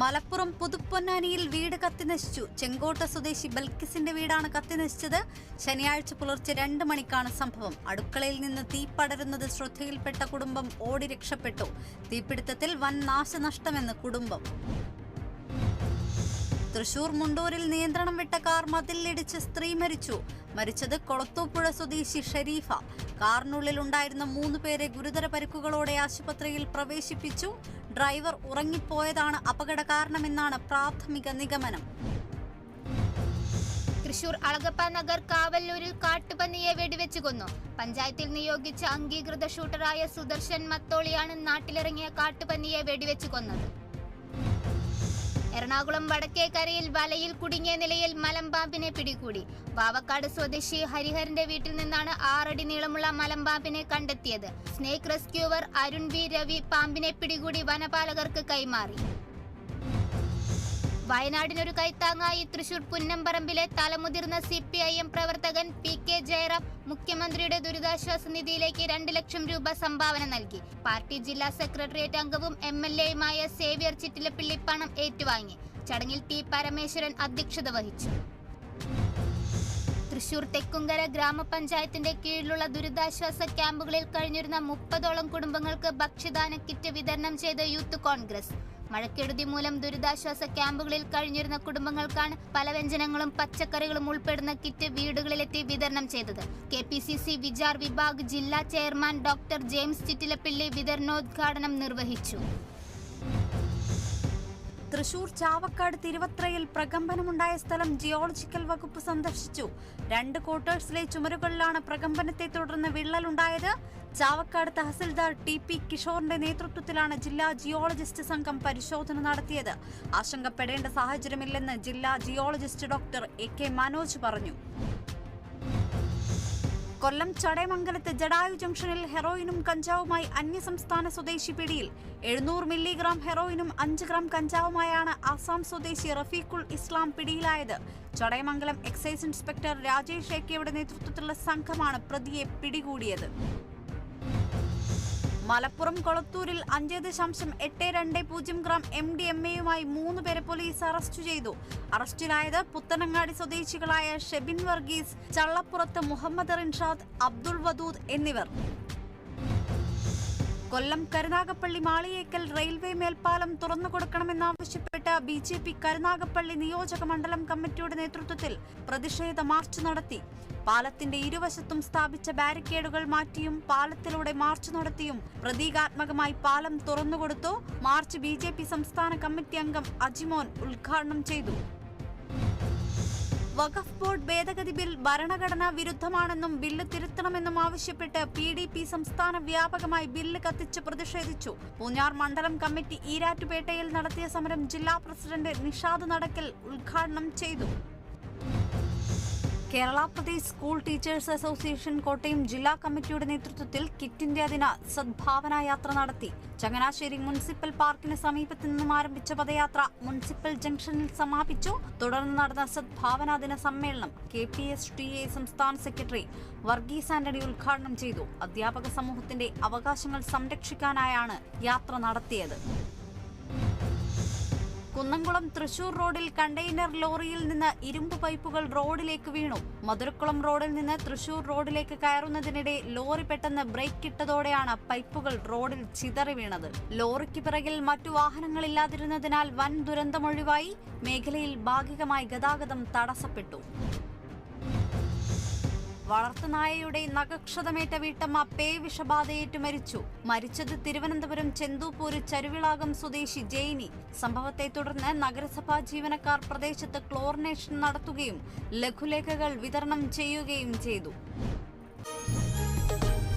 മലപ്പുറം പുതുപ്പൊന്നാനിയിൽ വീട് കത്തിനശിച്ചു. ചെങ്കോട്ട സ്വദേശി ബൽക്കിസിന്റെ വീടാണ് കത്തിനശിച്ചത്. ശനിയാഴ്ച പുലർച്ചെ 2 മണിക്കാണ് സംഭവം. അടുക്കളയിൽ നിന്ന് തീ പടരുന്നത് ശ്രദ്ധയിൽപ്പെട്ട കുടുംബം ഓടി രക്ഷപ്പെട്ടു. തീപിടുത്തത്തിൽ വൻ നാശനഷ്ടമെന്ന് കുടുംബം. തൃശൂർ മുണ്ടൂരിൽ നിയന്ത്രണം വിട്ട കാർ മതിലിടിച്ച് സ്ത്രീ മരിച്ചു. മരിച്ചത് കൊളത്തൂപ്പുഴ സ്വദേശി ഷരീഫ. കാറിനുള്ളിലുണ്ടായിരുന്ന 3 പേരെ ഗുരുതര പരിക്കുകളോടെ ആശുപത്രിയിൽ പ്രവേശിപ്പിച്ചു. ഡ്രൈവർ ഉറങ്ങിപ്പോയതാണ് അപകട കാരണമെന്നാണ് പ്രാഥമിക നിഗമനം. തൃശൂർ അളഗപ്പ നഗർ കാവല്ലൂരിൽ കാട്ടുപന്നിയെ വെടിവെച്ച് കൊന്നു. പഞ്ചായത്തിൽ നിയോഗിച്ച അംഗീകൃത ഷൂട്ടറായ സുദർശൻ മത്തോളിയാണ് നാട്ടിലിറങ്ങിയ കാട്ടുപന്നിയെ വെടിവെച്ച് കൊന്നത്. എറണാകുളം വടക്കേക്കരയിൽ വലയിൽ കുടുങ്ങിയ നിലയിൽ മലമ്പാമ്പിനെ പിടികൂടി. വാവക്കാട് സ്വദേശി ഹരിഹരന്റെ വീട്ടിൽ നിന്നാണ് 6 അടി നീളമുള്ള മലമ്പാമ്പിനെ കണ്ടെത്തിയത്. Snake rescuer Arun V Ravi പാമ്പിനെ പിടികൂടി വനപാലകർക്ക് കൈമാറി. വയനാടിനൊരു കൈത്താങ്ങായി തൃശൂർ പുന്നമ്പറമ്പിലെ തലമുതിർന്ന CPIM പ്രവർത്തകൻ PK ജയറാം മുഖ്യമന്ത്രിയുടെ ദുരിതാശ്വാസ നിധിയിലേക്ക് 2 ലക്ഷം രൂപ സംഭാവന നൽകി. പാർട്ടി ജില്ലാ സെക്രട്ടേറിയറ്റ് അംഗവും MLAയുമായ സേവ്യർ ചിറ്റിലപ്പിള്ളി പണം ഏറ്റുവാങ്ങി. ചടങ്ങിൽ T പരമേശ്വരൻ അധ്യക്ഷത വഹിച്ചു. തൃശൂർ തെക്കുംകര ഗ്രാമപഞ്ചായത്തിന്റെ കീഴിലുള്ള ദുരിതാശ്വാസ ക്യാമ്പുകളിൽ കഴിഞ്ഞിരുന്ന 30ഓളം കുടുംബങ്ങൾക്ക് ഭക്ഷ്യദാന കിറ്റ് വിതരണം ചെയ്ത യൂത്ത് കോൺഗ്രസ്. മഴക്കെടുതി മൂലം ദുരിതാശ്വാസ ക്യാമ്പുകളിൽ കഴിഞ്ഞിരുന്ന കുടുംബങ്ങൾക്കാണ് പലവ്യഞ്ജനങ്ങളും പച്ചക്കറികളും ഉൾപ്പെടുന്ന കിറ്റ് വീടുകളിലെത്തി വിതരണം ചെയ്തത്. KPCC വിചാർ വിഭാഗ് ജില്ലാ ചെയർമാൻ ഡോക്ടർ ജെയിംസ് ചിറ്റിലപ്പിള്ളി വിതരണോദ്ഘാടനം നിർവഹിച്ചു. തൃശൂർ ചാവക്കാട് തിരുവത്രയിൽ പ്രകമ്പനമുണ്ടായ സ്ഥലം ജിയോളജിക്കൽ വകുപ്പ് സന്ദർശിച്ചു. 2 ക്വാർട്ടേഴ്സിലെ ചുമരുകളിലാണ് പ്രകമ്പനത്തെ തുടർന്ന് വിള്ളലുണ്ടായത്. ചാവക്കാട് തഹസിൽദാർ TP കിഷോറിന്റെ നേതൃത്വത്തിലാണ് ജില്ലാ ജിയോളജിസ്റ്റ് സംഘം പരിശോധന നടത്തിയത്. ആശങ്കപ്പെടേണ്ട സാഹചര്യമില്ലെന്ന് ജില്ലാ ജിയോളജിസ്റ്റ് ഡോക്ടർ AK മനോജ് പറഞ്ഞു. കൊല്ലം ചടയമംഗലത്ത് ജഡായു ജംഗ്ഷനിൽ ഹെറോയിനും കഞ്ചാവുമായി അന്യസംസ്ഥാന സ്വദേശി പിടിയിൽ. 700 മില്ലിഗ്രാം ഹെറോയിനും 5 ഗ്രാം കഞ്ചാവുമായാണ് ആസാം സ്വദേശി റഫീഖുൽ ഇസ്ലാം പിടിയിലായത്. ചടയമംഗലം എക്സൈസ് ഇൻസ്പെക്ടർ രാജേഷ് AKയുടെ നേതൃത്വത്തിലുള്ള സംഘമാണ് പ്രതിയെ പിടികൂടിയത്. മലപ്പുറം കൊളത്തൂരിൽ 5.820 ഗ്രാം MDMAയുമായി 3 പേരെ പോലീസ് അറസ്റ്റ് ചെയ്തു. അറസ്റ്റിലായത് പുത്തനങ്ങാടി സ്വദേശികളായ ഷെബിൻ വർഗീസ്, ചള്ളപ്പുറത്ത് മുഹമ്മദ് റിൻഷാദ്, അബ്ദുൾ വദൂദ് എന്നിവർ. കൊല്ലം കരുനാഗപ്പള്ളി മാളിയേക്കൽ റെയിൽവേ മേൽപ്പാലം തുറന്നു കൊടുക്കണമെന്നാവശ്യപ്പെട്ട് BJP കരുനാഗപ്പള്ളി നിയോജക മണ്ഡലം കമ്മിറ്റിയുടെ നേതൃത്വത്തിൽ പ്രതിഷേധ മാർച്ച് നടത്തി. പാലത്തിന്റെ ഇരുവശത്തും സ്ഥാപിച്ച ബാരിക്കേഡുകൾ മാറ്റിയും പാലത്തിലൂടെ മാർച്ച് നടത്തിയും പ്രതീകാത്മകമായി പാലം തുറന്നുകൊടുത്തു. മാർച്ച് BJP സംസ്ഥാന കമ്മിറ്റി അംഗം അജിമോൻ ഉദ്ഘാടനം ചെയ്തു. വഖഫ് ബോർഡ് ഭേദഗതി ബിൽ ഭരണഘടനാ വിരുദ്ധമാണെന്നും ബില്ല് തിരുത്തണമെന്നും ആവശ്യപ്പെട്ട് PDP സംസ്ഥാന വ്യാപകമായി ബില്ല് കത്തിച്ച് പ്രതിഷേധിച്ചു. പൂഞ്ഞാർ മണ്ഡലം കമ്മിറ്റി ഈരാറ്റുപേട്ടയിൽ നടത്തിയ സമരം ജില്ലാ പ്രസിഡന്റ് നിഷാദ് നടക്കൽ ഉദ്ഘാടനം ചെയ്തു. Kerala Pradesh school teachers association Kottayam ജില്ലാ കമ്മിറ്റിയുടെ നേതൃത്വത്തിൽ കിറ്റ് ഇന്ത്യ ദിന സദ്ഭാവന യാത്ര നടത്തി. ചങ്ങനാശ്ശേരി മുനിസിപ്പൽ പാർക്കിന് സമീപത്തു നിന്നും ആരംഭിച്ച പദയാത്ര മുനിസിപ്പൽ ജംഗ്ഷനിൽ സമാപിച്ചു. തുടർന്ന് നടന്ന സദ്ഭാവന ദിന സമ്മേളനം KPSTA സംസ്ഥാന സെക്രട്ടറി വർഗീസ് ആന്റണി ഉദ്ഘാടനം ചെയ്തു. അധ്യാപക സമൂഹത്തിന്റെ അവകാശങ്ങൾ സംരക്ഷിക്കാനായാണ് യാത്ര നടത്തിയത്. കുന്നംകുളം തൃശൂർ റോഡിൽ കണ്ടെയ്നർ ലോറിയിൽ നിന്ന് ഇരുമ്പ് പൈപ്പുകൾ റോഡിലേക്ക് വീണു. മധുരക്കുളം റോഡിൽ നിന്ന് തൃശൂർ റോഡിലേക്ക് കയറുന്നതിനിടെ ലോറി പെട്ടെന്ന് ബ്രേക്ക് ഇട്ടതോടെയാണ് പൈപ്പുകൾ റോഡിൽ ചിതറി വീണത്. ലോറിക്ക് പിറകിൽ മറ്റു വാഹനങ്ങളില്ലാതിരുന്നതിനാൽ വൻ ദുരന്തമൊഴിവായി. മേഖലയിൽ ഭാഗികമായി ഗതാഗതം തടസ്സപ്പെട്ടു. വളർത്തുനായയുടെ നഖക്ഷതമേറ്റ വീട്ടമ്മ പേവിഷബാധയേറ്റു മരിച്ചു. മരിച്ചത് തിരുവനന്തപുരം ചെന്തൂപ്പൂര് ചരുവിളാകം സ്വദേശി ജെയിനി. സംഭവത്തെ തുടർന്ന് നഗരസഭാ ജീവനക്കാർ പ്രദേശത്ത് ക്ലോറിനേഷൻ നടത്തുകയും ലഘുലേഖകൾ വിതരണം ചെയ്യുകയും ചെയ്തു.